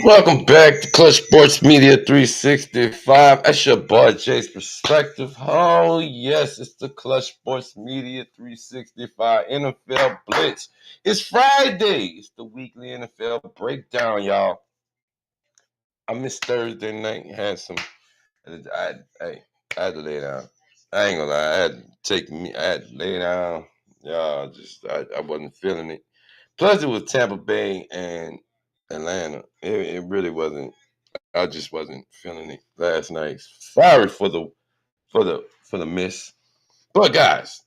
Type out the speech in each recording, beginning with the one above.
Welcome back to Clutch Sports Media 365. That's your boy Jay's Perspective. Oh, yes, it's the Clutch Sports Media 365 NFL Blitz. It's Friday. It's the weekly NFL Breakdown, y'all. I missed Thursday night. I had to lay down. I ain't gonna lie. I had to lay down. Y'all, I wasn't feeling it. Plus, it was Tampa Bay and Atlanta. It really wasn't. I just wasn't feeling it last night. Sorry for the miss. But guys,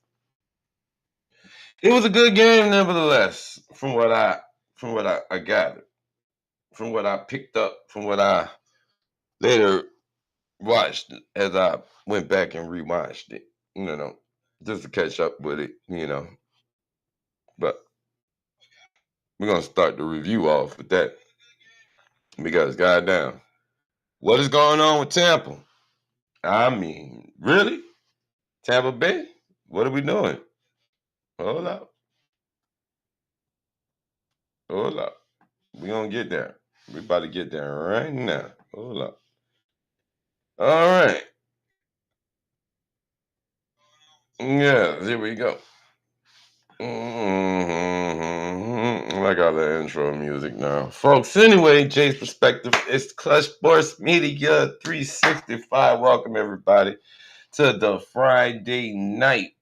it was a good game nevertheless, from what I gathered, from what I picked up, from what I later watched as I went back and rewatched it, just to catch up with it. But we're gonna start the review off with that. Because goddamn, what is going on with Tampa? I mean, really? Tampa Bay? What are we doing? Hold up. Hold up. We're going to get there. We're about to get there right now. Hold up. All right. Yeah, here we go. I got the intro music now. Folks, anyway, Jay's Perspective. It's Clutch Sports Media 365. Welcome, everybody, to the Friday night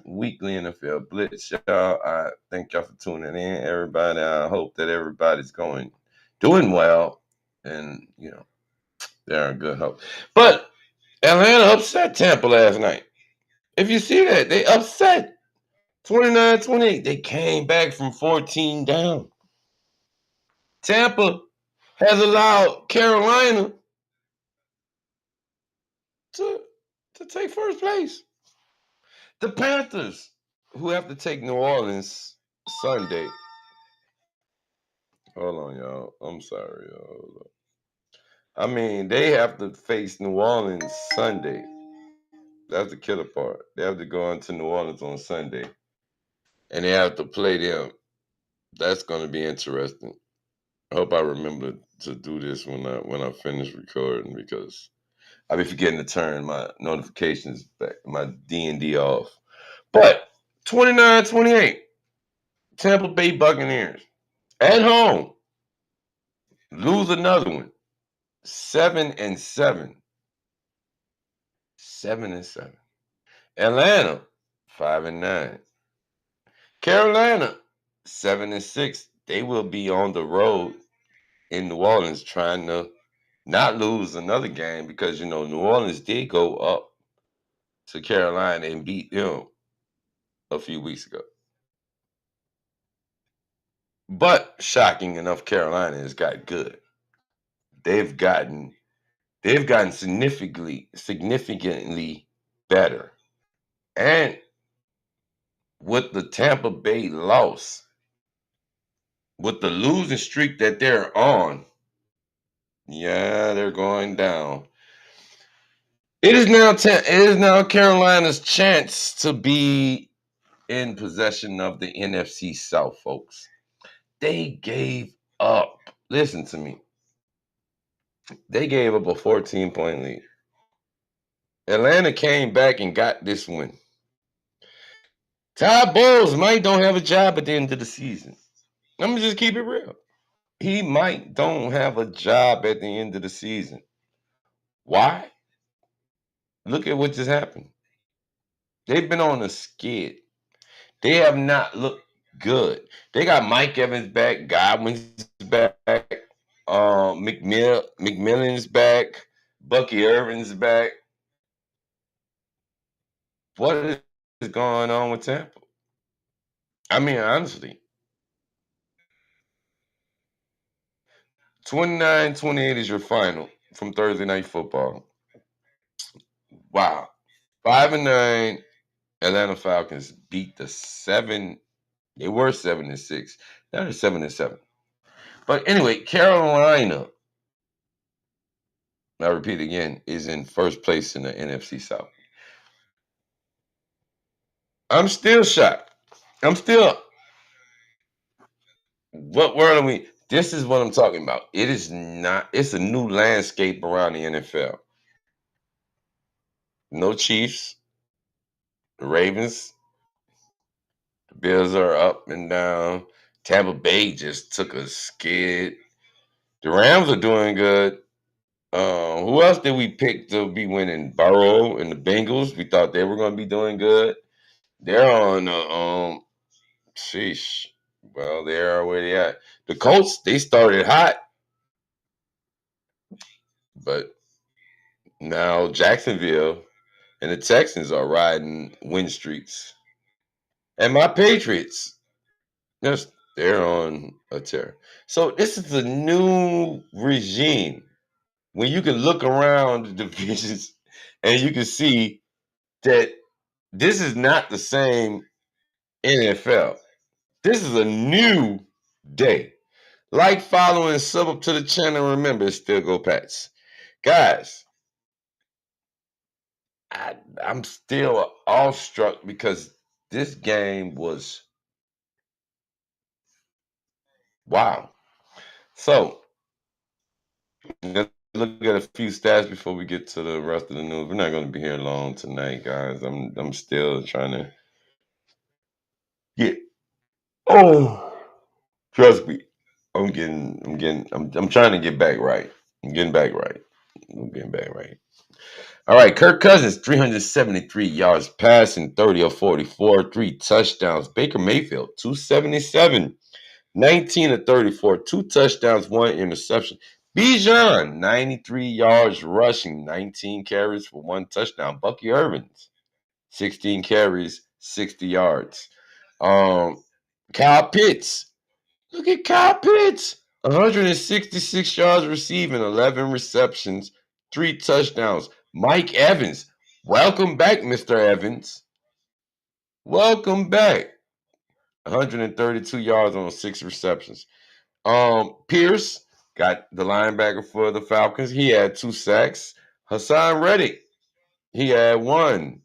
weekly NFL Blitz, y'all. I thank y'all for tuning in, everybody. I hope that everybody's doing well, and they're in good hope. But Atlanta upset Tampa last night. If you see that, they upset 29-28. They came back from 14 down. Tampa has allowed Carolina to take first place. The Panthers, who have to take New Orleans Sunday. Hold on, y'all. I'm sorry, y'all. I mean, they have to face New Orleans Sunday. That's the killer part. They have to go into New Orleans on Sunday, and they have to play them. That's going to be interesting. I hope I remember to do this when I finish recording, because I be forgetting to turn my notifications back, my D&D off. But 29-28, Tampa Bay Buccaneers at home lose another one, 7-7. 7-7. Atlanta, 5-9. Carolina, 7-6. they will be on the road in New Orleans trying to not lose another game because New Orleans did go up to Carolina and beat them a few weeks ago. But shocking enough, Carolina has got good. They've gotten significantly better. And with the Tampa Bay loss, with the losing streak that they're on, yeah, they're going down. It is now Carolina's chance to be in possession of the NFC South, folks. They gave up. Listen to me. They gave up a 14-point lead. Atlanta came back and got this win. Todd Bowles might don't have a job at the end of the season. I'm gonna just keep it real. He might don't have a job at the end of the season. Why? Look at what just happened. They've been on a skid. They have not looked good. They got Mike Evans back, Godwin's back, McMillan's back, Bucky Irvin's back. What is going on with Tampa? I mean, honestly, 29-28 is your final from Thursday Night Football. Wow. 5-9 Atlanta Falcons beat the 7. They were 7-6. Now they're 7-7. But anyway, Carolina, I repeat again, is in first place in the NFC South. I'm still shocked. What word are we? This is what I'm talking about. It is not, it's a new landscape around the NFL. No Chiefs. The Ravens. The Bills are up and down. Tampa Bay just took a skid. The Rams are doing good. Who else did we pick to be winning? Burrow and the Bengals. We thought they were going to be doing good. They're on sheesh. Well, they are where they at. The Colts, they started hot, but now Jacksonville and the Texans are riding win streaks. And my Patriots, yes, they're on a tear. So this is a new regime when you can look around the divisions and you can see that this is not the same NFL. This is a new day. Like, follow, and sub up to the channel. Remember, still go Pats. Guys, I'm still awestruck because this game was wow. So, let's look at a few stats before we get to the rest of the news. We're not going to be here long tonight, guys. I'm still trying to get. Oh, trust me. I'm trying to get back right. I'm getting back right. I'm getting back right. All right, Kirk Cousins, 373 yards passing, 30 of 44, 3 touchdowns. Baker Mayfield, 277, 19 of 34, 2 touchdowns, 1 interception. Bijan, 93 yards rushing, 19 carries for 1 touchdown. Bucky Irvins, 16 carries, 60 yards. Kyle Pitts, look at Kyle Pitts. 166 yards receiving, 11 receptions, 3 touchdowns. Mike Evans, welcome back, Mr. Evans. Welcome back. 132 yards on 6 receptions. Pierce got the linebacker for the Falcons. He had 2 sacks. Hassan Reddick, he had 1.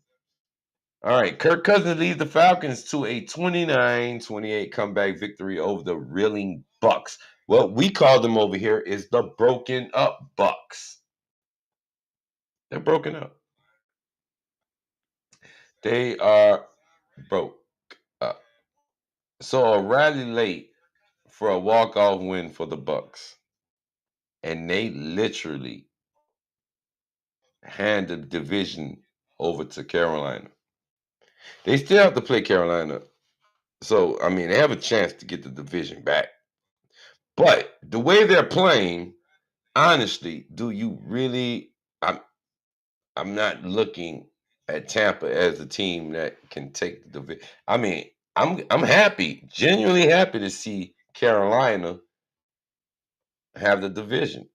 All right, Kirk Cousins leads the Falcons to a 29-28 comeback victory over the reeling Bucks. What we call them over here is the broken up Bucks. They're broken up. They are broke up. So a rally late for a walk-off win for the Bucks. And they literally hand the division over to Carolina. They still have to play Carolina. So, I mean, they have a chance to get the division back. But the way they're playing, honestly, do you really? I'm not looking at Tampa as a team that can take the division. I mean, I'm happy, genuinely happy to see Carolina have the division.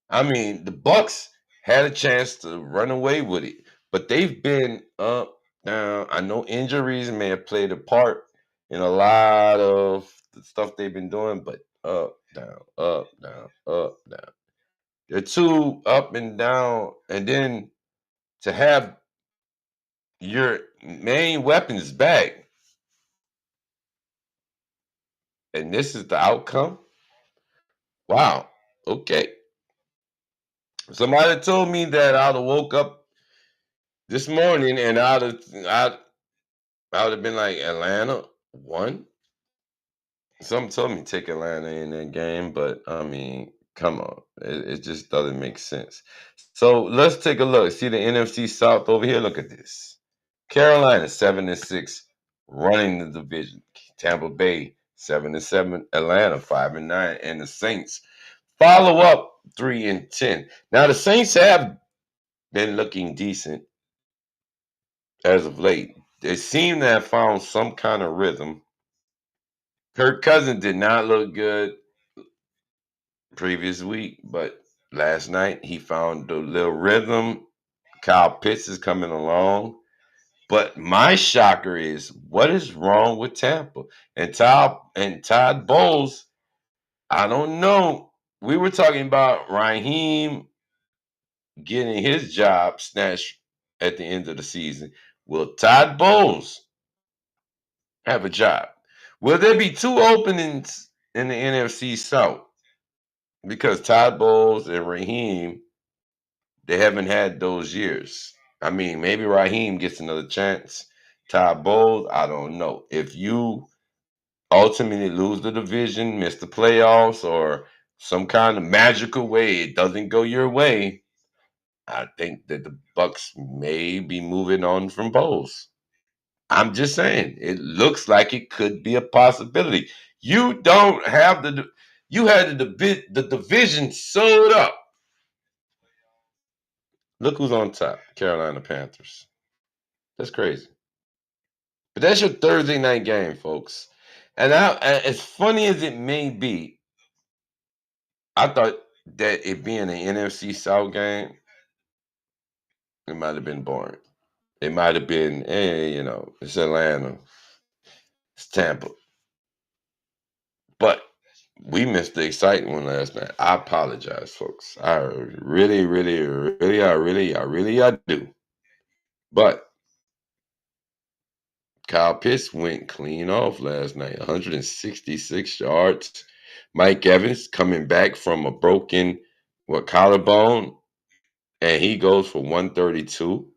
I mean, the Bucks had a chance to run away with it, but they've been up, down. I know injuries may have played a part in a lot of the stuff they've been doing, but up, down, up, down, up, down. They're too up and down, and then to have your main weapons back, and this is the outcome. Wow. Okay. Somebody told me that I'd have woke up this morning and I would have been like Atlanta won. Some told me take Atlanta in that game, but I mean, come on, it just doesn't make sense. So let's take a look. See the NFC South over here. Look at this. Carolina 7-6, running the division. Tampa Bay 7-7. Atlanta 5-9, and the Saints follow up 3-10. Now the Saints have been looking decent as of late. They seem to have found some kind of rhythm. Kirk Cousins did not look good previous week, but last night he found a little rhythm. Kyle Pitts is coming along. But my shocker is what is wrong with Tampa? And Todd Bowles, I don't know. We were talking about Raheem getting his job snatched at the end of the season. Will Todd Bowles have a job? Will there be two openings in the NFC South? Because Todd Bowles and Raheem, they haven't had those years. I mean, maybe Raheem gets another chance. Todd Bowles, I don't know. If you ultimately lose the division, miss the playoffs, or some kind of magical way it doesn't go your way, I think that the Bucks may be moving on from Bowles. I'm just saying, it looks like it could be a possibility. You don't have you had the division sewed up. Look who's on top, Carolina Panthers. That's crazy. But that's your Thursday night game, folks. And as funny as it may be, I thought that it being an NFC South game, it might have been boring. It might have been, hey, it's Atlanta, it's Tampa. But we missed the exciting one last night. I apologize, folks. I really, really, really, I do. But Kyle Pitts went clean off last night, 166 yards. Mike Evans coming back from a broken collarbone, and he goes for 132.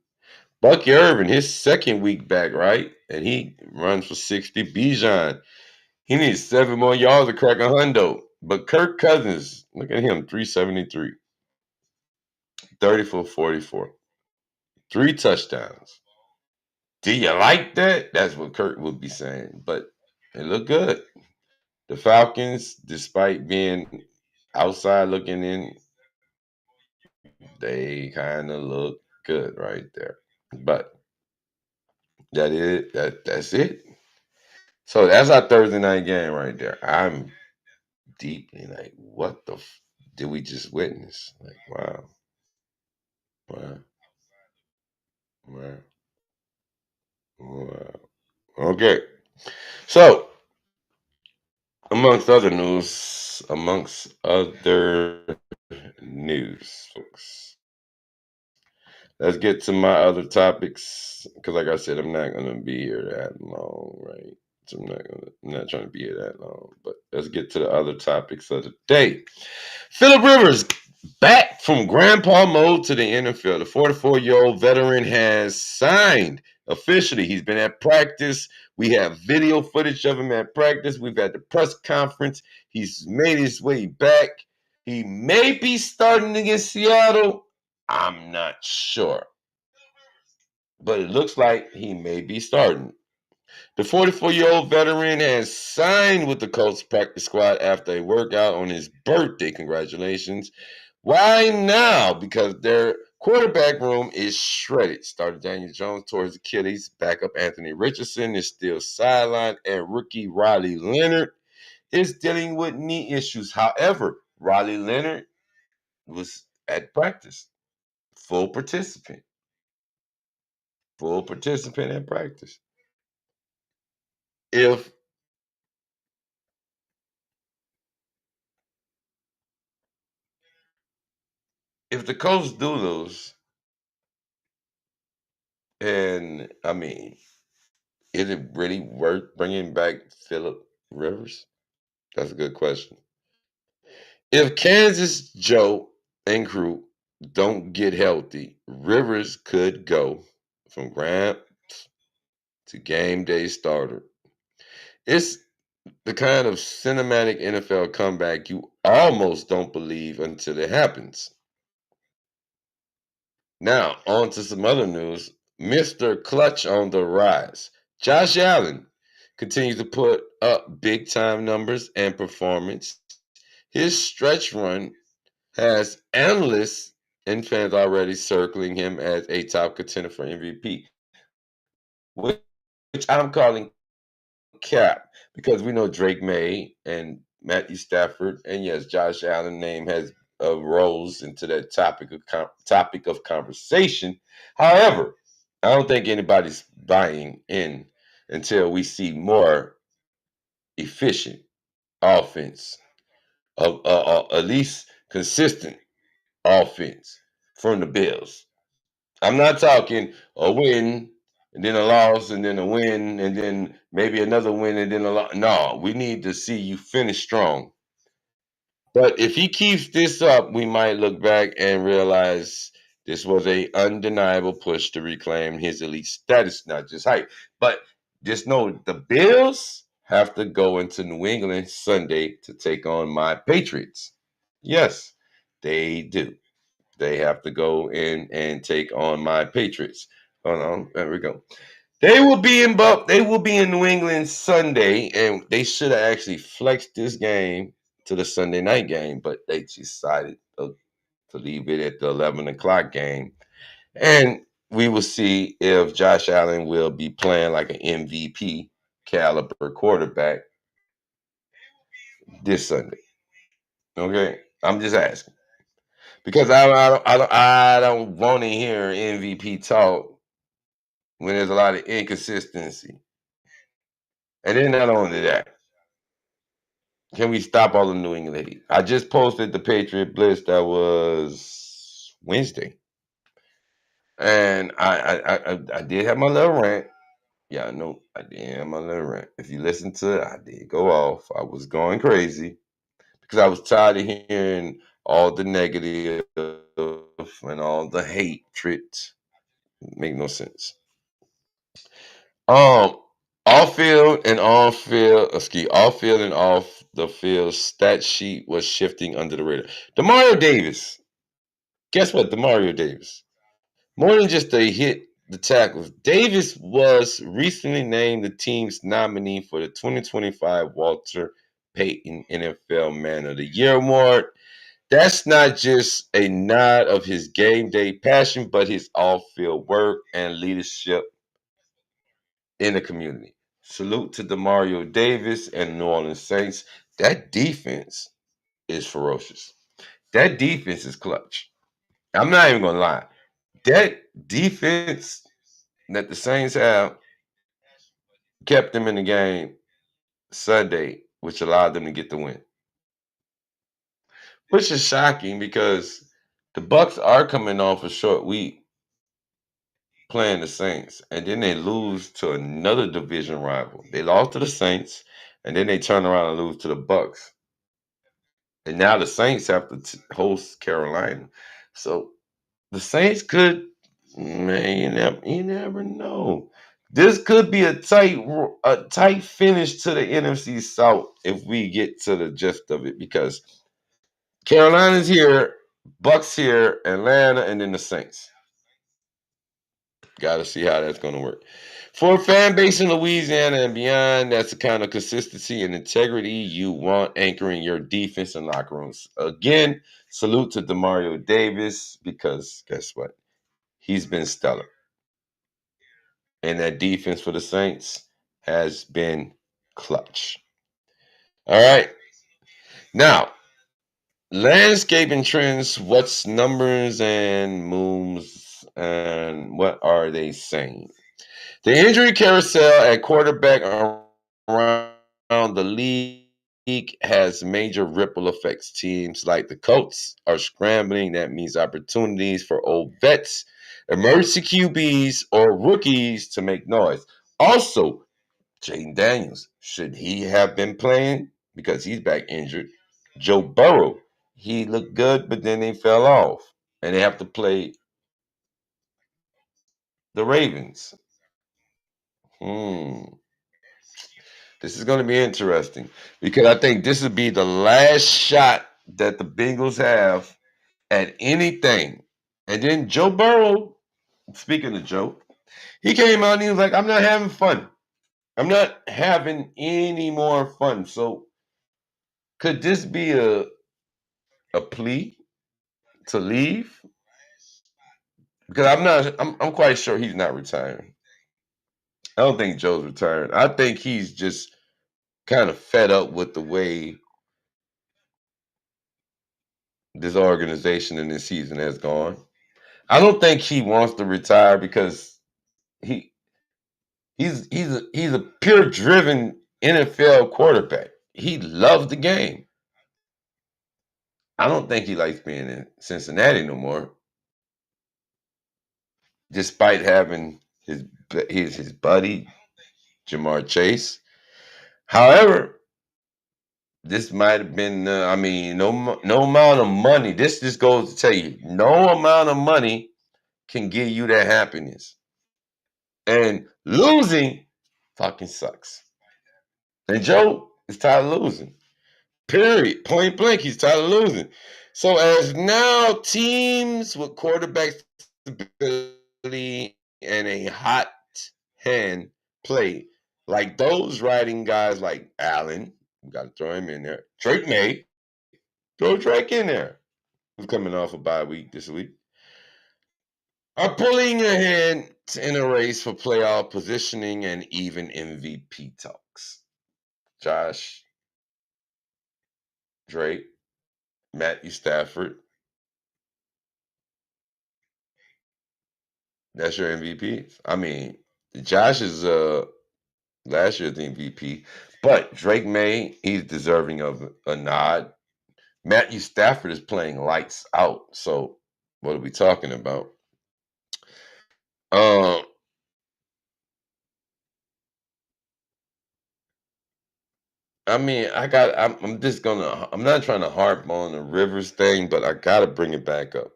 Bucky Irvin, his second week back, right? And he runs for 60. Bijan, he needs 7 more yards to crack a hundo. But Kirk Cousins, look at him, 373, 30 for 44, 3 touchdowns. Do you like that? That's what Kirk would be saying. But it looked good. The Falcons, despite being outside looking in, they kind of look good right there. But that's it. So that's our Thursday night game right there. I'm deeply like, what the did we just witness? Like, wow, wow, wow, wow. Okay, so amongst other news, folks, let's get to my other topics because, like I said, I'm not gonna be here that long, right? So I'm not trying to be here that long. But let's get to the other topics of the day. Philip Rivers back from grandpa mode to the NFL. The 44-year-old veteran has signed officially. He's been at practice. We have video footage of him at practice. We've had the press conference. He's made his way back. He may be starting against Seattle. I'm not sure. But it looks like he may be starting. The 44-year-old veteran has signed with the Colts practice squad after a workout on his birthday. Congratulations. Why now? Because their quarterback room is shredded. Starter Daniel Jones tore his Achilles. Backup Anthony Richardson is still sidelined. And rookie Riley Leonard is dealing with knee issues. However, Riley Leonard was at practice. Full participant. Full participant at practice. If if the Colts do lose, and I mean, is it really worth bringing back Phillip Rivers? That's a good question. If Kansas Joe and crew don't get healthy, Rivers could go from Gramps to game day starter. It's the kind of cinematic NFL comeback you almost don't believe until it happens. Now, on to some other news. Mr. Clutch on the rise. Josh Allen continues to put up big time numbers and performance. His stretch run has analysts and fans already circling him as a top contender for MVP, which I'm calling cap because we know Drake May and Matthew Stafford, and yes, Josh Allen name has rose into that topic of conversation. However, I don't think anybody's buying in until we see more efficient offense, at least consistent offense from the Bills. I'm not talking a win and then a loss and then a win and then maybe another win and then a loss. No, we need to see you finish strong. But if he keeps this up, we might look back and realize this was a undeniable push to reclaim his elite status, not just height. But just know the Bills have to go into New England Sunday to take on my Patriots. Yes, they do. They have to go in and take on my Patriots. Hold on, there we go. They will be in New England Sunday, and they should have actually flexed this game to the Sunday night game, but they decided to leave it at the 11 o'clock game. And we will see if Josh Allen will be playing like an MVP caliber quarterback this Sunday. Okay, I'm just asking because I don't want to hear MVP talk when there's a lot of inconsistency. And then not only that, can we stop all the New England hate? I just posted the Patriot Blitz that was Wednesday, and I did have my little rant. Yeah, I know I did have my little rant. If you listen to it, I did go off. I was going crazy because I was tired of hearing all the negative and all the hatred. Make no sense. Um, off field and on field, off field and off the field stat sheet was shifting under the radar. Demario Davis. Guess what? Demario Davis. More than just a hit the tackles. Davis was recently named the team's nominee for the 2025 Walter Payton NFL Man of the Year award. That's not just a nod of his game day passion, but his off-field work and leadership in the community. Salute to Demario Davis and New Orleans Saints. That defense is ferocious. That defense is clutch. I'm not even gonna lie. That defense that the Saints have kept them in the game Sunday, which allowed them to get the win. Which is shocking because the Bucks are coming off a short week playing the Saints, and then they lose to another division rival. They lost to the Saints, and then they turn around and lose to the Bucks. And now the Saints have to host Carolina. So the Saints could, man, you never know. This could be a tight finish to the NFC South if we get to the gist of it, because Carolina's here, Bucks here, Atlanta, and then the Saints. Got to see how that's going to work. For a fan base in Louisiana and beyond, that's the kind of consistency and integrity you want anchoring your defense and locker rooms. Again, salute to Demario Davis because guess what? He's been stellar. And that defense for the Saints has been clutch. All right. Now, landscaping trends, what's numbers and moves and what are they saying? The injury carousel at quarterback around the league has major ripple effects. Teams like the Colts are scrambling. That means opportunities for old vets, emergency QBs, or rookies to make noise. Also, Jaden Daniels, should he have been playing? Because he's back injured. Joe Burrow, he looked good, but then they fell off. And they have to play the Ravens. Hmm. This is going to be interesting because I think this would be the last shot that the Bengals have at anything. And then Joe Burrow, speaking of Joe, he came out and he was like, I'm not having fun. I'm not having any more fun. So could this be a plea to leave? Because I'm quite sure he's not retiring. I don't think Joe's retiring. I think he's just kind of fed up with the way this organization and this season has gone. I don't think he wants to retire because he he's a pure driven NFL quarterback. He loves the game. I don't think he likes being in Cincinnati no more, despite having his buddy Jamar Chase. However, this might have been. I mean, no amount of money. This just goes to tell you, no amount of money can give you that happiness. And losing fucking sucks. And Joe is tired of losing. Period. Point blank, he's tired of losing. So as now teams with quarterback stability and a hot hand play, like those riding guys like Allen, we got to throw him in there. Drake May, throw Drake in there. Who's coming off a bye week this week? Are pulling ahead in a race for playoff positioning and even MVP talks. Josh, Drake, Matthew Stafford. That's your MVP. I mean, Josh is last year's MVP, but Drake May, he's deserving of a nod. Matthew Stafford is playing lights out. So what are we talking about? Um, I mean, I'm just gonna. I'm not trying to harp on the Rivers thing, but I gotta bring it back up.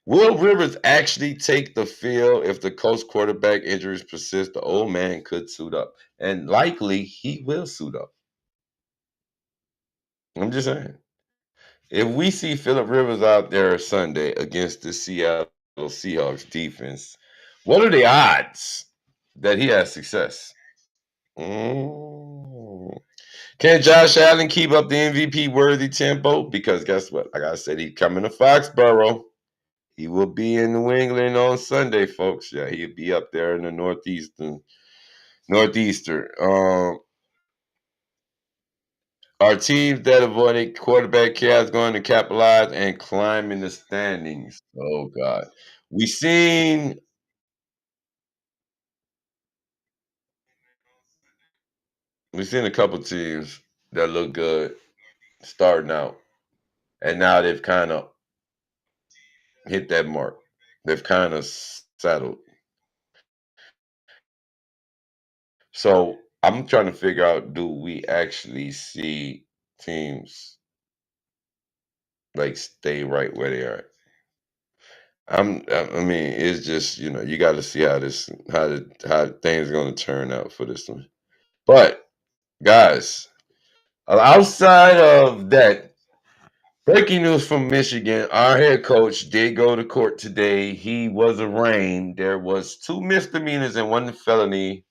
Will Rivers actually take the field if the Colts quarterback injuries persist? The old man could suit up, and likely he will suit up. I'm just saying. If we see Philip Rivers out there Sunday against the Seattle Seahawks defense, what are the odds that he has success? Mm. Can Josh Allen keep up the MVP worthy tempo? Because guess what? Like I said, he's coming to Foxborough. He will be in New England on Sunday, folks. Yeah, he'll be up there in the northeastern. Our teams that avoided quarterback chaos going to capitalize and climb in the standings. Oh God, we seen we seen a couple teams that look good starting out, and now they've kind of hit that mark. They've kind of settled. So I'm trying to figure out: do we actually see teams like stay right where they are? I mean, it's just you got to see how things are going to turn out for this one. But guys, outside of that, Breaking news from Michigan. Our head coach did go to court today. He was arraigned. There was 2 misdemeanors and 1 felony,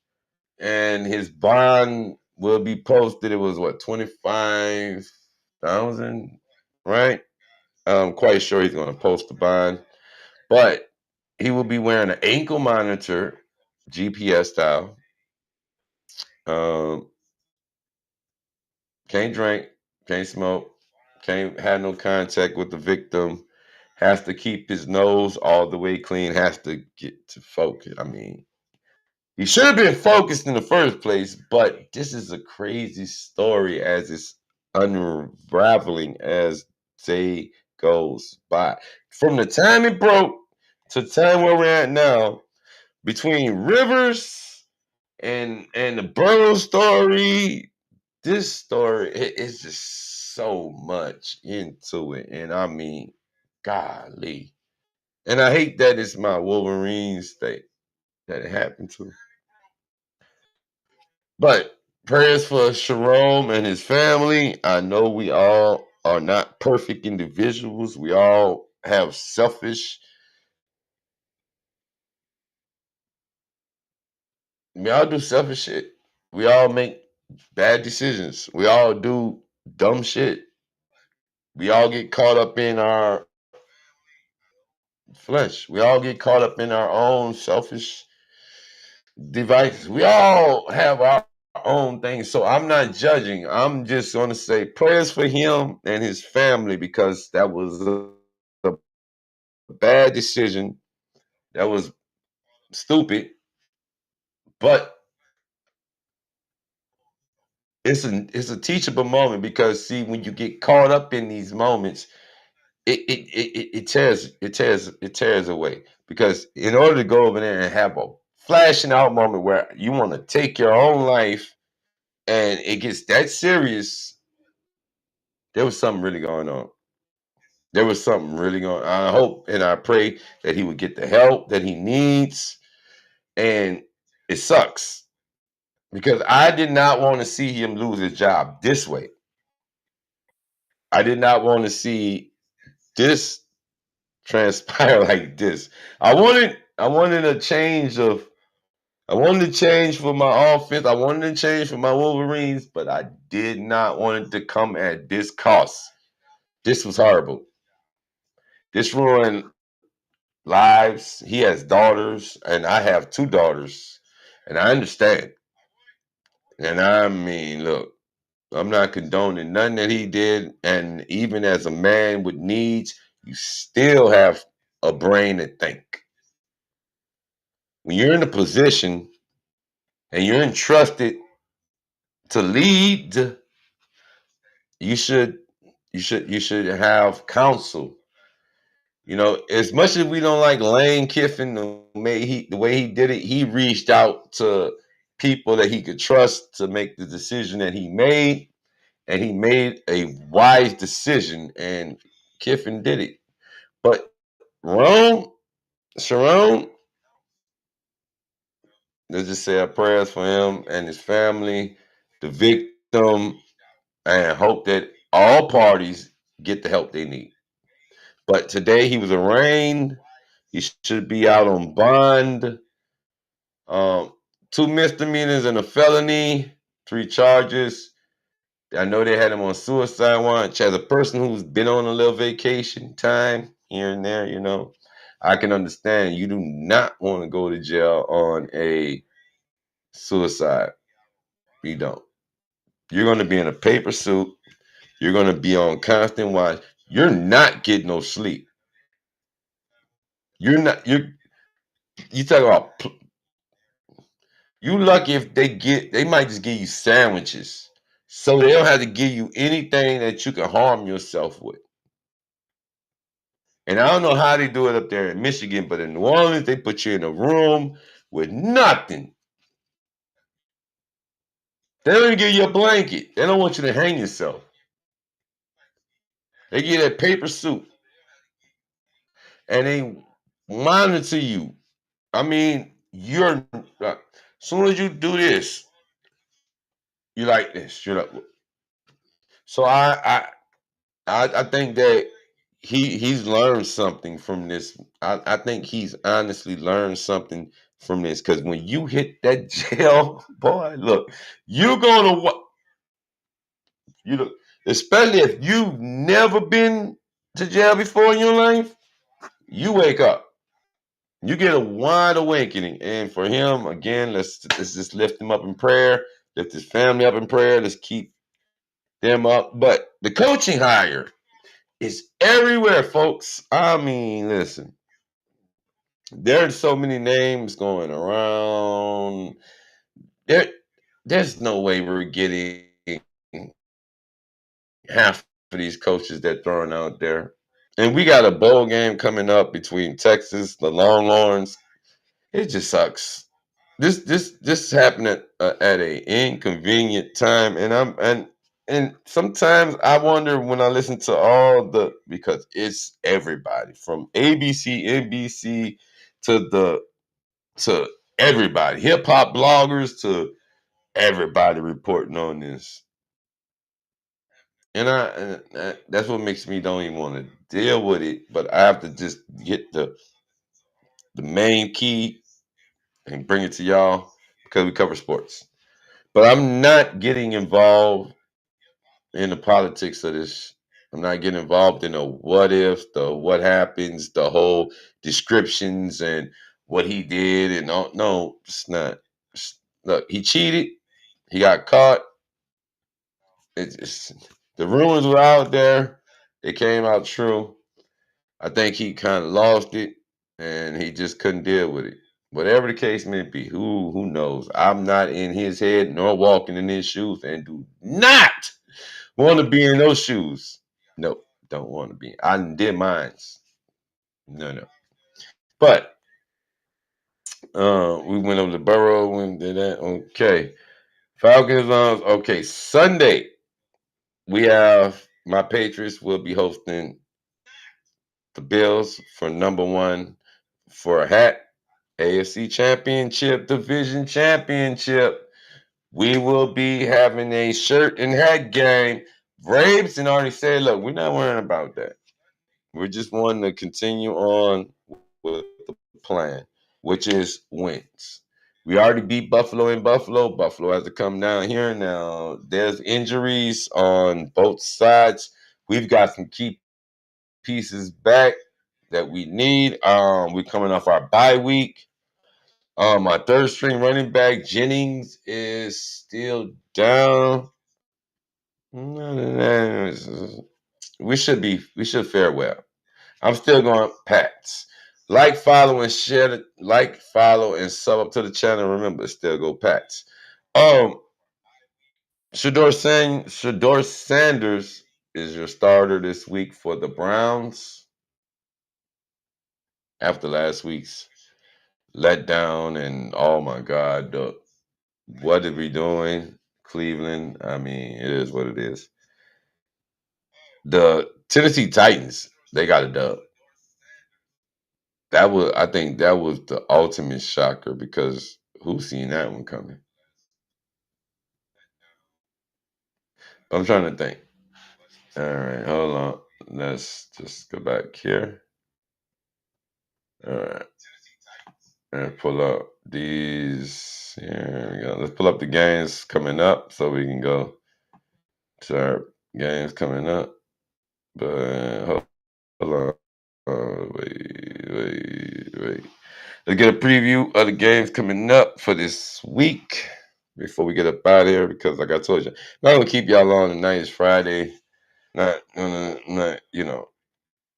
and his bond will be posted. It was what, 25,000, right? I'm quite sure he's going to post the bond, but he will be wearing an ankle monitor, GPS style. Um, can't drink, can't smoke, can't have no contact with the victim. Has to keep his nose all the way clean. Has to get to focus. I mean, he should have been focused in the first place, but this is a crazy story as it's unraveling as day goes by. From the time it broke to the time where we're at now, between Rivers and the Burrow story, this story is just so much into it. And I mean, golly. And I hate that it's my Wolverines that it happened to. But prayers for Sharon and his family. I know we all are not perfect individuals. We all have we all do selfish shit. We all make bad decisions. We all do dumb shit. We all get caught up in our flesh. We all get caught up in our own selfish devices. We all have our own things. So I'm not judging. I'm just going to say prayers for him and his family because that was a bad decision. That was stupid. But it's a teachable moment because see when you get caught up in these moments, it tears away because in order to go over there and have a flashing out moment where you want to take your own life and it gets that serious, there was something really going on. There was something really going on. I hope and I pray that he would get the help that he needs. And it sucks because I did not want to see him lose his job this way. I did not want to see this transpire like this. I wanted a change of I wanted to change for my offense. I wanted to change for my Wolverines, but I did not want it to come at this cost. This was horrible. This ruined lives. He has daughters, and I have 2 daughters, and I understand. And I mean, look, I'm not condoning nothing that he did. And even as a man with needs, you still have a brain to think. When you're in a position and you're entrusted to lead, you should you should have counsel. You know, as much as we don't like Lane Kiffin, the way he did it, he reached out to people that he could trust to make the decision that he made, and he made a wise decision, and Kiffin did it. But Rome, Sharon, let's just say our prayers for him and his family, the victim, and hope that all parties get the help they need. But today he was arraigned. He should be out on bond. Um, 2 misdemeanors and a felony, 3 charges. I know they had him on suicide watch. As a person who's been on a little vacation time here and there, I can understand you do not want to go to jail on a suicide. You don't. You're going to be in a paper suit. You're going to be on constant watch. You're not getting no sleep. You're not. You talk about. You lucky if they might just give you sandwiches. So they don't have to give you anything that you can harm yourself with. And I don't know how they do it up there in Michigan, but in New Orleans, they put you in a room with nothing. They don't even give you a blanket. They don't want you to hang yourself. They give you that paper suit and they monitor you. I mean, you're as soon as you do this, you like this. You're like, so I think that he's learned something from this. I think he's honestly learned something from this because when you hit that jail, boy, look, you're gonna you know, especially if you've never been to jail before in your life, you wake up. You get a wide awakening. And for him, again, let's just lift him up in prayer, lift his family up in prayer. Let's keep them up. But the coaching hire is everywhere, folks. I mean, listen, there's so many names going around. There, there's no way we're getting half of these coaches that throwing out there. And we got a bowl game coming up between Texas, the Longhorns. It just sucks. This happened at a inconvenient time, and and sometimes I wonder when I listen to all the because it's everybody from ABC, NBC to to everybody, hip hop bloggers to everybody reporting on this, and that's what makes me don't even want to deal with it. But I have to just get the main key and bring it to y'all because we cover sports. But I'm not getting involved in the politics of this. I'm not getting involved in the what if, the what happens, the whole descriptions and what he did and all. No, it's not. Look, he cheated. He got caught. It's the rumors were out there. It came out true. I think he kind of lost it, and he just couldn't deal with it. Whatever the case may be, who knows? I'm not in his head nor walking in his shoes, and do not want to be in those shoes. Nope, don't want to be. I did mines. No, no. But we went over to Burrow and did that. Okay, Falcons. Okay, Sunday we have my Patriots will be hosting the Bills for number one for a hat. AFC Championship, Division Championship. We will be having a shirt and hat game. Braves and already said, look, we're not worrying about that. We just want to continue on with the plan, which is wins. We already beat Buffalo in Buffalo. Buffalo has to come down here now. There's injuries on both sides. We've got some key pieces back that we need. We're coming off our bye week. My third string running back Jennings is still down. We should fare well. I'm still going Pats. Like, follow, and share. Like, follow, and sub up to the channel. Remember, still go Pats. Um, Shador Sanders is your starter this week for the Browns after last week's letdown and oh my God, what are we doing, Cleveland? I mean, it is what it is. The Tennessee Titans, they got a dub. I think that was the ultimate shocker because who's seen that one coming? I'm trying to think. All right, hold on. Let's just go back here. All right, and pull up these. Here we go. Let's pull up the games coming up so we can go to our games coming up. But hold on. Wait. Let's get a preview of the games coming up for this week before we get up out of here because, like I told you, I'm not gonna keep y'all on tonight. It's Friday. Not not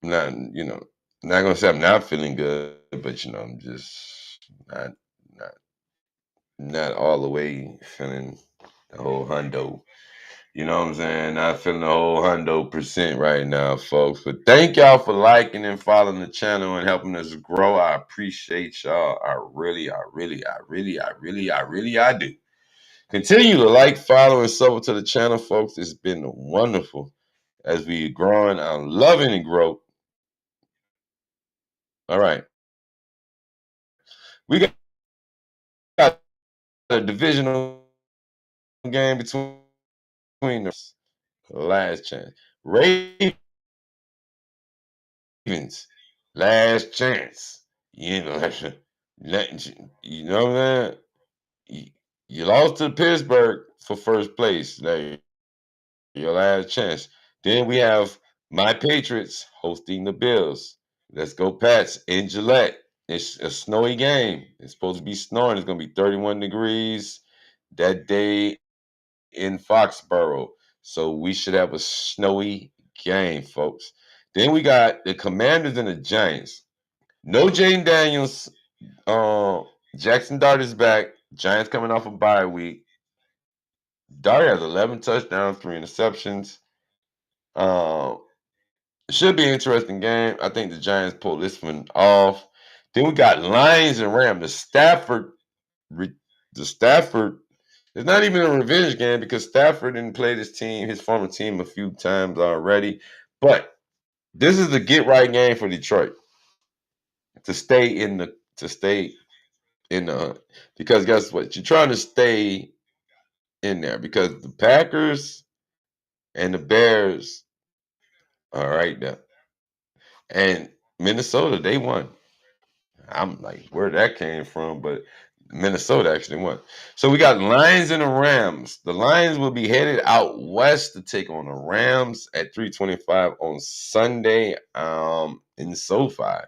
gonna say I'm not feeling good, but I'm just not not all the way feeling the whole hundo. You know what I'm saying? Not feeling the whole 100% right now, folks. But thank y'all for liking and following the channel and helping us grow. I appreciate y'all. I do. Continue to like, follow, and sub to the channel, folks. It's been wonderful as we growing. I'm loving and grow. All right. We got a divisional game between the last chance. Ravens, last chance. You know, you know what I'm saying? You, you lost to Pittsburgh for first place. Like your last chance. Then we have my Patriots hosting the Bills. Let's go, Pats in Gillette. It's a snowy game. It's supposed to be snowing. It's going to be 31 degrees that day in Foxborough. So we should have a snowy game, folks. Then we got the Commanders and the Giants. No Jane Daniels. Jackson Dart is back. Giants coming off a bye week. Dart has 11 touchdowns, 3 interceptions. It should be an interesting game. I think the Giants pull this one off. Then we got Lions and Rams. The Stafford. It's not even a revenge game because Stafford didn't play his former team, a few times already. But this is the get right game for Detroit to stay in the hunt. Because guess what? You're trying to stay in there because the Packers and the Bears are right there. And Minnesota, they won. I'm like, where that came from, but Minnesota actually won. So we got Lions and the Rams. The Lions will be headed out west to take on the Rams at 3:25 on Sunday in SoFi.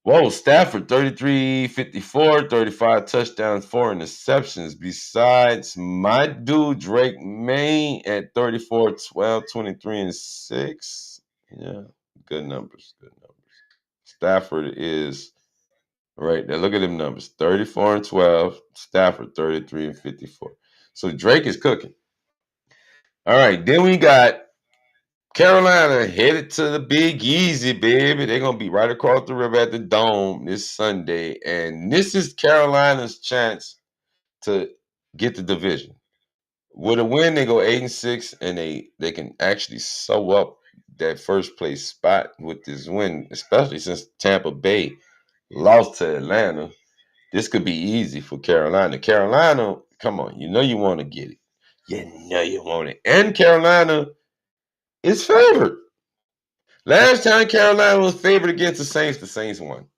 Whoa, Stafford 33-54, 35 touchdowns, 4 interceptions. Besides my dude Drake May at 34, 12, 23, and 6. Yeah, good numbers. Good numbers. Stafford is right there. Look at them numbers. 34 and 12. Stafford 33 and 54. So Drake is cooking. All right. Then we got Carolina headed to the Big Easy, baby. They're going to be right across the river at the Dome this Sunday. And this is Carolina's chance to get the division. With a win, they go 8-6, and they can actually sew up that first place spot with this win, especially since Tampa Bay lost to Atlanta. This could be easy for Carolina. Carolina, come on, you know you want to get it. You know you want it. And Carolina is favored. Last time Carolina was favored against the Saints won.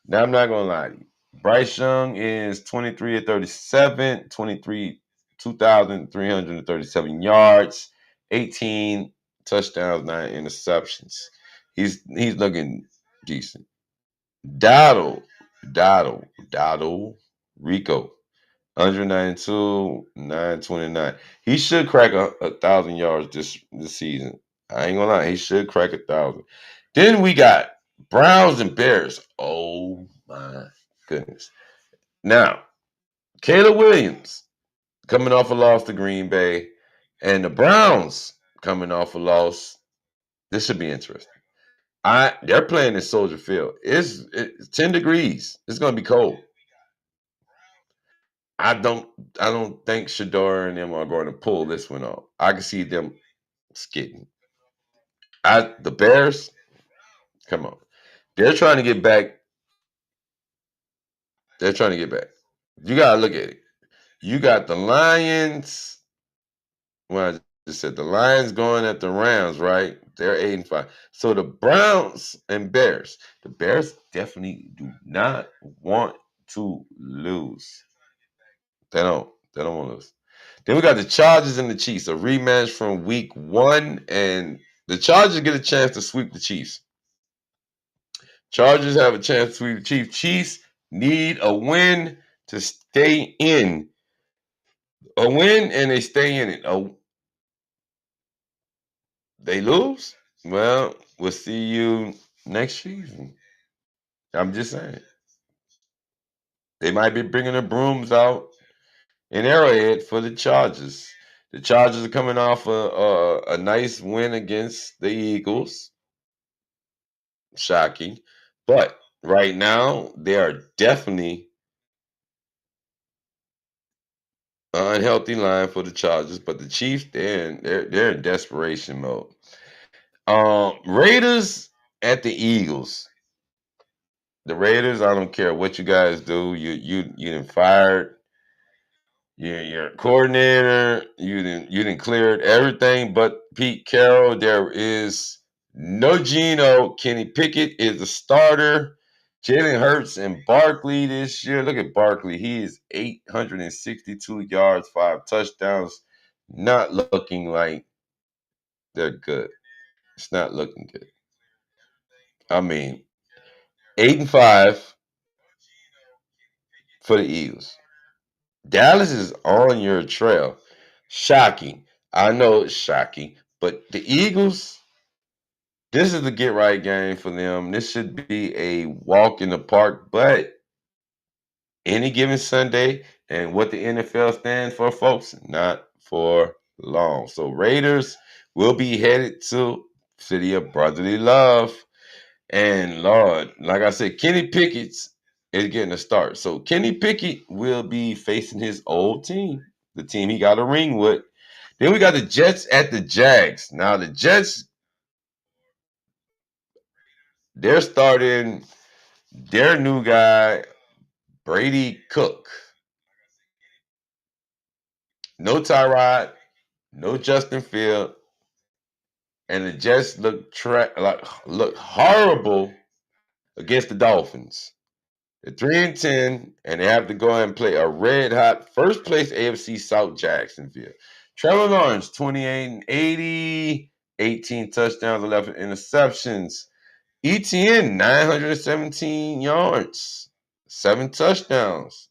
Now I'm not gonna lie to you. Bryce Young is 23 of 37, 2,337 yards, 18 touchdowns, 9 interceptions. He's looking decent. Dottle, Rico, 192, 929. He should crack a 1,000 yards this season. I ain't gonna lie, he should crack 1,000. Then we got Browns and Bears. Oh my goodness. Now, Caleb Williams coming off a loss to Green Bay, and the Browns coming off a loss. This should be interesting. They're playing in Soldier Field. It's 10 degrees. It's gonna be cold. I don't think Shador and them are going to pull this one off. I can see them skidding. The Bears, come on. They're trying to get back. They're trying to get back. You gotta look at it. You got the Lions. Well, I just said the Lions going at the Rams, right? They're 8-5. So the Browns and Bears. The Bears definitely do not want to lose. They don't. They don't want to lose. Then we got the Chargers and the Chiefs, a rematch from week 1, and the Chargers get a chance to sweep the Chiefs. Chargers have a chance to sweep the Chiefs. Chiefs need a win to stay in. A win and they stay in it. They lose? Well, we'll see you next season. I'm just saying. They might be bringing the brooms out in Arrowhead for the Chargers. The Chargers are coming off a nice win against the Eagles. Shocking. But right now, they are definitely an unhealthy line for the Chargers. But the Chiefs, they're in desperation mode. Raiders at the Eagles. The Raiders, I don't care what you guys do. You done fired Your coordinator, you didn't cleared everything but Pete Carroll. There is no Geno. Kenny Pickett is the starter. Jalen Hurts and Barkley this year. Look at Barkley. He is 862 yards, 5 touchdowns. Not looking like they're good. It's not looking good. I mean, 8-5 for the Eagles. Dallas is on your trail. Shocking. I know it's shocking, but the Eagles, this is the get right game for them. This should be a walk in the park, but any given Sunday and what the NFL stands for, folks, not for long. So Raiders will be headed to City of Brotherly Love. And Lord, like I said, Kenny Pickett's is getting a start. So Kenny Pickett will be facing his old team, the team he got a ring with. Then we got the Jets at the Jags. Now the Jets, they're starting their new guy, Brady Cook. No Tyrod, no Justin Field, and the Jets look horrible against the Dolphins. They're 3-10, and they have to go ahead and play a red hot first place AFC South Jacksonville. Trevor Lawrence, 28 and 80, 18 touchdowns, 11 interceptions. ETN, 917 yards, 7 touchdowns.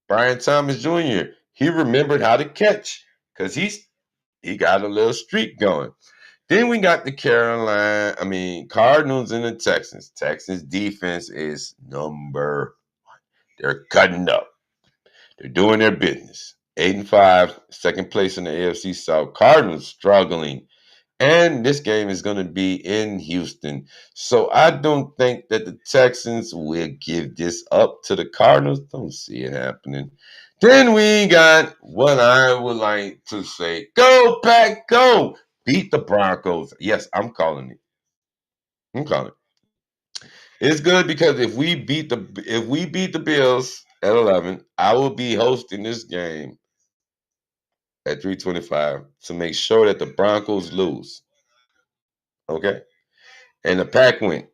Brian Thomas Jr., he remembered how to catch because he got a little streak going. Then we got the Cardinals and the Texans. Texans defense is number. They're cutting up. They're doing their business. 8-5, second place in the AFC South. Cardinals struggling. And this game is going to be in Houston. So I don't think that the Texans will give this up to the Cardinals. Don't see it happening. Then we got what I would like to say. Go, Pack, go. Beat the Broncos. Yes, I'm calling it. I'm calling it. It's good because if we beat the Bills at 11, I will be hosting this game at 325 to make sure that the Broncos lose. Okay? And the Pack win.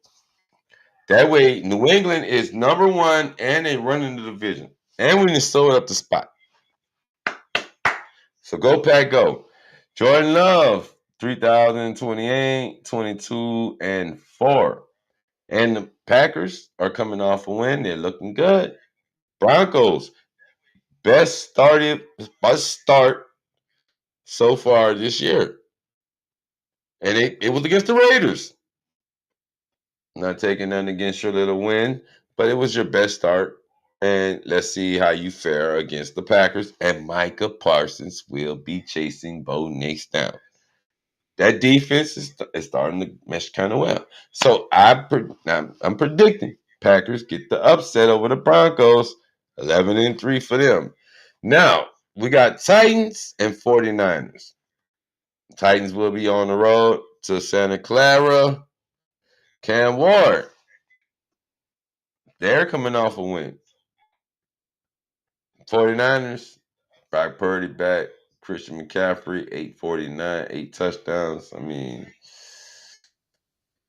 That way, New England is number one and they run in the division. And we can sold up the spot. So go Pack go. Jordan Love, 3,028, 22, and 4. And the Packers are coming off a win. They're looking good. Broncos, best start so far this year. And it was against the Raiders. Not taking nothing against your little win, but it was your best start. And let's see how you fare against the Packers. And Micah Parsons will be chasing Bo Nix down. That defense is starting to mesh kind of well. So I'm predicting Packers get the upset over the Broncos, 11-3 for them. Now, we got Titans and 49ers. Titans will be on the road to Santa Clara. Cam Ward, they're coming off a win. 49ers, Brock Purdy back. Christian McCaffrey, 849, 8 touchdowns.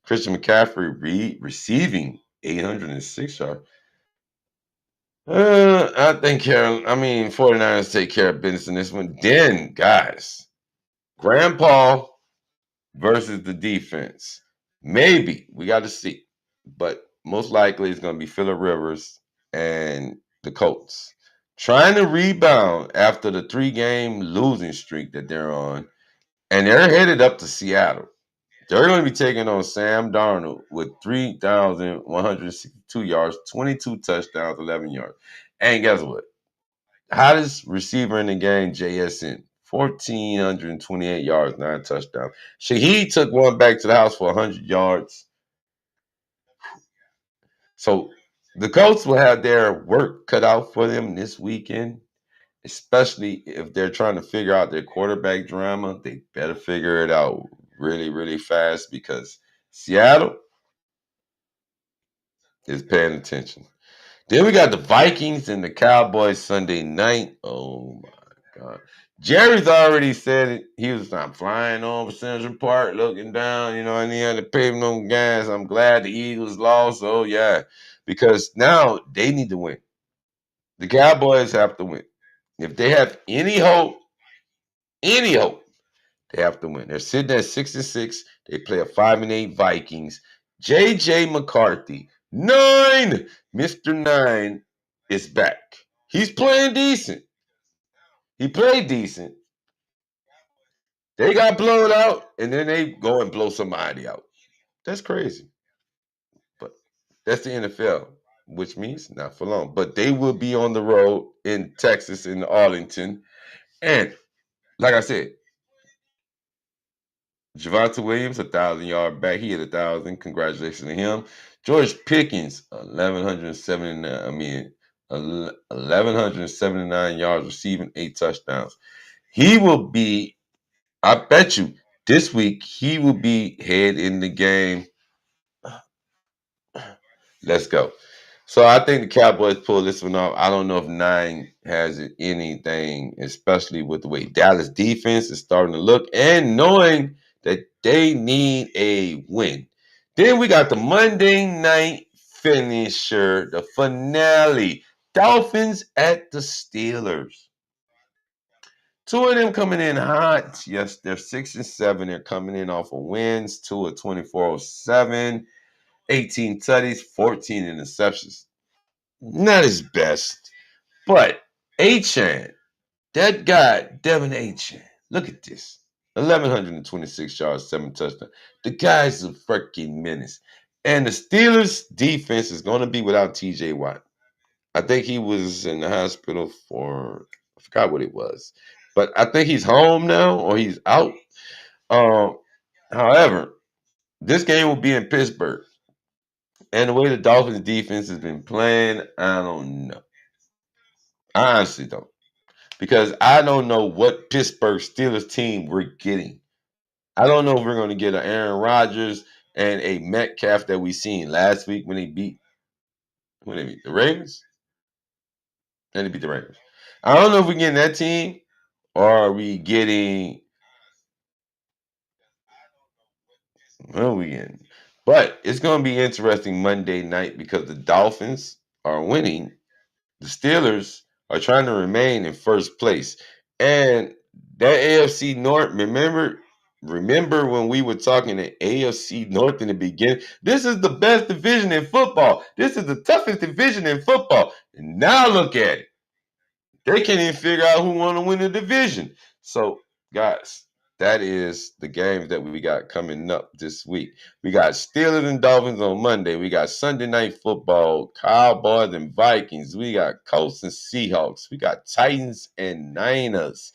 Christian McCaffrey receiving 806 yards. I think 49ers take care of business in this one. Then, guys, Grandpa versus the defense. Maybe. We got to see. But most likely it's going to be Phillip Rivers and the Colts. Trying to rebound after the 3-game losing streak that they're on. And they're headed up to Seattle. They're going to be taking on Sam Darnold with 3,162 yards, 22 touchdowns, 11 yards. And guess what? Hottest receiver in the game, JSN. 1,428 yards, 9 touchdowns. Shaheed took one back to the house for 100 yards. So the Colts will have their work cut out for them this weekend, especially if they're trying to figure out their quarterback drama. They better figure it out really, really fast because Seattle is paying attention. Then we got the Vikings and the Cowboys Sunday night. Oh my God. Jerry's already said it. He was not flying over Central Park, looking down, and he had to pay no gas. I'm glad the Eagles lost. Oh yeah. Because now they need to win. The Cowboys have to win. If they have any hope, they have to win. They're sitting at 6-6. They play a 5-8 Vikings. JJ McCarthy, 9, Mr. 9 is back. He's playing decent. He played decent. They got blown out, and then they go and blow somebody out. That's crazy. But that's the NFL, which means not for long. But they will be on the road in Texas, in Arlington. And like I said, Javonte Williams, 1,000-yard back. He hit 1,000. Congratulations to him. George Pickens, 1,179. 1,179 yards receiving, 8 touchdowns. He will be. I bet you this week he will be head in the game. Let's go. So I think the Cowboys pull this one off. I don't know if 9 has anything, especially with the way Dallas defense is starting to look and knowing that they need a win. Then we got the Monday night finisher, the finale. Dolphins at the Steelers. Two of them coming in hot. Yes, they're 6-7. They're coming in off of wins. Two of 24-7, 18 tutties, 14 interceptions. Not his best, but Achan, that guy, Devin Achan, look at this. 1,126 yards, 7 touchdowns. The guy's a freaking menace. And the Steelers' defense is going to be without TJ Watt. I think he was in the hospital I forgot what it was. But I think he's home now or he's out. Um, However, this game will be in Pittsburgh. And the way the Dolphins defense has been playing, I don't know. I honestly don't. Because I don't know what Pittsburgh Steelers team we're getting. I don't know if we're going to get an Aaron Rodgers and a Metcalf that we seen last week when they beat the Ravens. And they beat the Ravens. I don't know if we're getting that team or are we getting what are we getting? But it's going to be interesting Monday night because the Dolphins are winning. The Steelers are trying to remain in first place. And that AFC North, remember when we were talking the AFC North in the beginning? This is the best division in football. This is the toughest division in football. And now look at it. They can't even figure out who want to win the division. So, guys, that is the games that we got coming up this week. We got Steelers and Dolphins on Monday. We got Sunday Night Football, Cowboys and Vikings. We got Colts and Seahawks. We got Titans and Niners,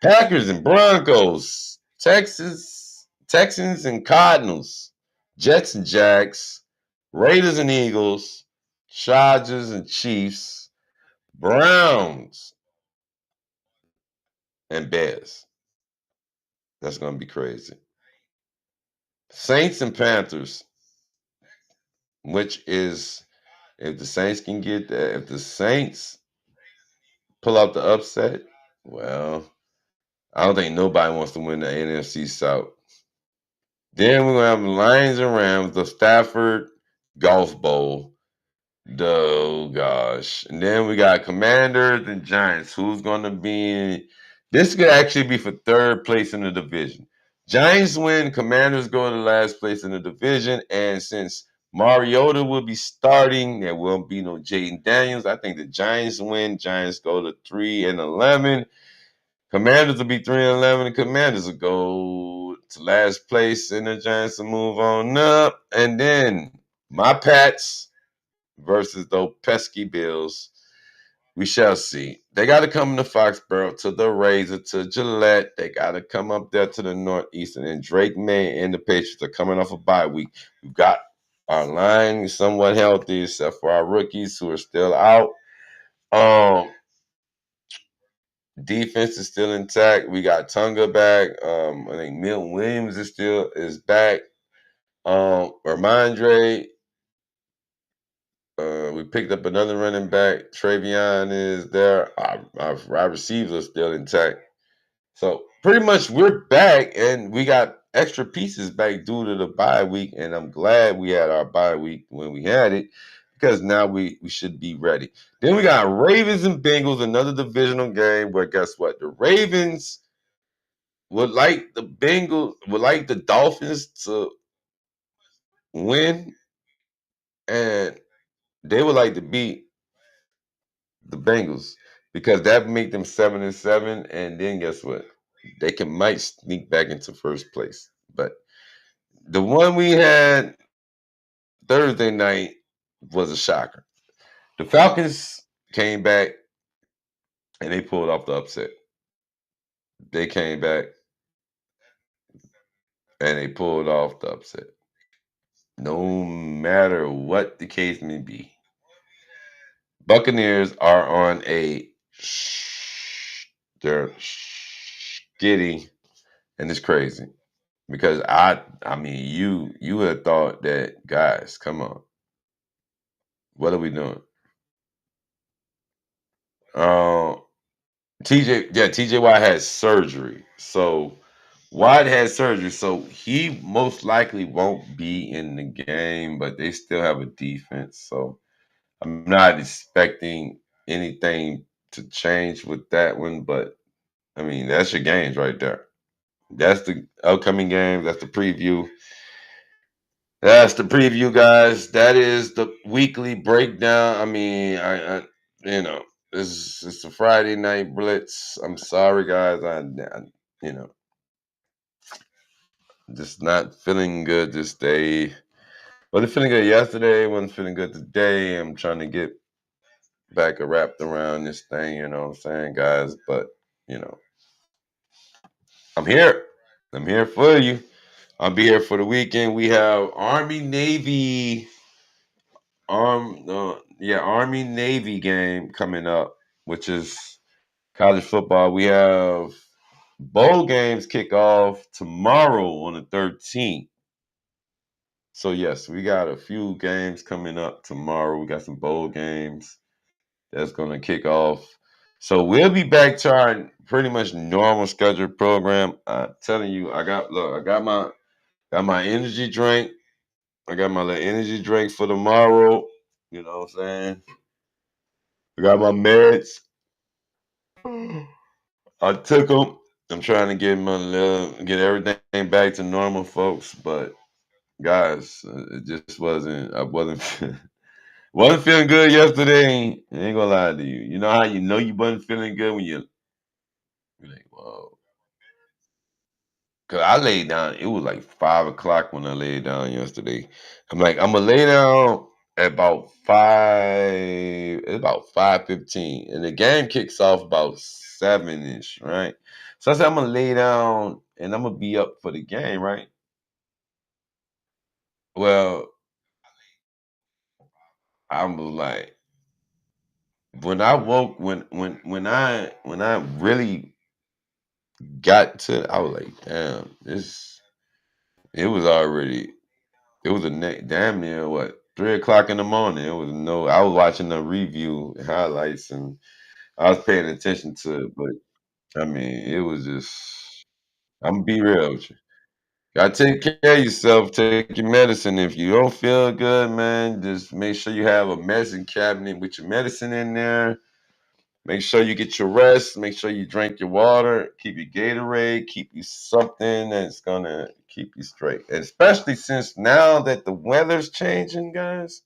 Packers and Broncos, Texans and Cardinals, Jets and Jags, Raiders and Eagles, Chargers and Chiefs, Browns and Bears. That's going to be crazy. Saints and Panthers, which is if the Saints can get that, if the Saints pull out the upset, well, I don't think nobody wants to win the NFC South. Then we're going to have the Lions and Rams, the Stafford Golf Bowl. Oh, gosh. And then we got Commanders and Giants. Who's going to be this could actually be for third place in the division. Giants win, Commanders go to last place in the division. And since Mariota will be starting, there won't be no Jaden Daniels. I think the Giants win. Giants go to 3-11. Commanders will be 3-11. The Commanders will go to last place, and the Giants will move on up. And then my Pats versus those pesky Bills. We shall see. They got to come to Foxborough, to the Razor, to Gillette. They got to come up there to the Northeastern. And Drake May and the Patriots are coming off a bye week. We've got our line somewhat healthy, except for our rookies who are still out. Defense is still intact. We got Tunga back. I think Milton Williams is back. Ramondre We picked up another running back. Travion is there. Our receivers are still intact. So pretty much we're back, and we got extra pieces back due to the bye week. And I'm glad we had our bye week when we had it, because now we should be ready. Then we got Ravens and Bengals, another divisional game where guess what? The Ravens would like the Dolphins to win, and they would like to beat the Bengals because that would make them 7-7, and then guess what? They might sneak back into first place. But the one we had Thursday night was a shocker. The Falcons came back and they pulled off the upset. They came back and they pulled off the upset. No matter what the case may be, Buccaneers are on they're skitty, and it's crazy because I mean you would have thought that, guys, come on, what are we doing? Uh, TJ Watt had surgery. So Watt had surgery, so he most likely won't be in the game, but they still have a defense. So I'm not expecting anything to change with that one, but I mean, that's your games right there. That's the upcoming game. That's the preview. That's the preview, guys. That is the weekly breakdown. I mean, I you know, it's a Friday night blitz. I'm sorry, guys. I you know, just not feeling good this day. Wasn't feeling good yesterday. Wasn't feeling good today. I'm trying to get back wrapped around this thing. You know what I'm saying, guys? But you know, I'm here. I'm here for you. I'll be here for the weekend. We have Army Navy Army Navy game coming up, which is college football. We have bowl games kick off tomorrow on the 13th. So yes, we got a few games coming up tomorrow. We got some bowl games that's gonna kick off. So we'll be back to our pretty much normal scheduled program. I'm telling you, I got my energy drink. I got my little energy drink for tomorrow. You know what I'm saying? I got my meds. I took them. I'm trying to get everything back to normal, folks. But guys, it just wasn't. I wasn't wasn't feeling good yesterday. I ain't gonna lie to you. You know how you know you wasn't feeling good when you're like, whoa. Cause I laid down. It was like 5 o'clock when I laid down yesterday. I'm like, I'm gonna lay down at about 5. It's about 5:15, and the game kicks off about 7ish, right? So I said I'm gonna lay down and I'm gonna be up for the game, right? Well, I was like, when I woke, when I really got to, I was like, damn, this. It was already. It was damn near what 3 o'clock in the morning. It was no. I was watching the review highlights and I was paying attention to it, but I mean, it was just. I'm gonna be real with you. Gotta take care of yourself. Take your medicine. If you don't feel good, man, just make sure you have a medicine cabinet with your medicine in there. Make sure you get your rest. Make sure you drink your water. Keep your Gatorade. Keep you something that's gonna keep you straight. And especially since now that the weather's changing, guys.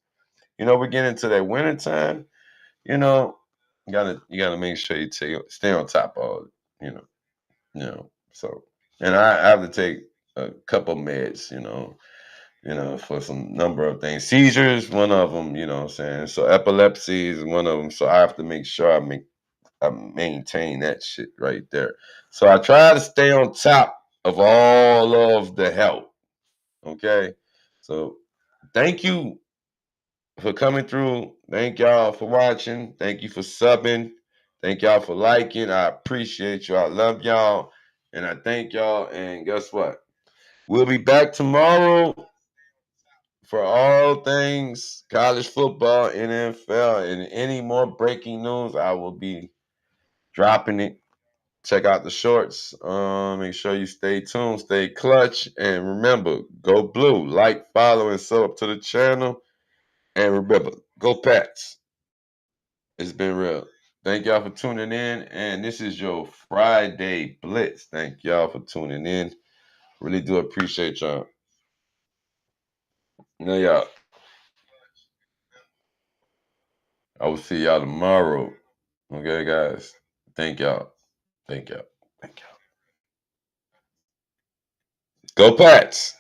We're getting into that winter time. You know, you gotta make sure you stay on top of it. You know, So, and I have to take a couple meds. For some number of things. Seizures, one of them. You know what I'm saying. So epilepsy is one of them. So I have to make sure I maintain that shit right there. So I try to stay on top of all of the help. Okay. So thank you for coming through. Thank y'all for watching. Thank you for subbing. Thank y'all for liking. I appreciate you. I love y'all. And I thank y'all. And guess what? We'll be back tomorrow for all things college football, NFL, and any more breaking news, I will be dropping it. Check out the shorts. Make sure you stay tuned, stay clutch, and remember, go blue. Like, follow, and sub up to the channel. And remember, go Pats. It's been real. Thank y'all for tuning in. And this is your Friday Blitz. Thank y'all for tuning in. Really do appreciate y'all. Now, y'all, I will see y'all tomorrow. Okay, guys. Thank y'all. Thank y'all. Thank y'all. Go Pats.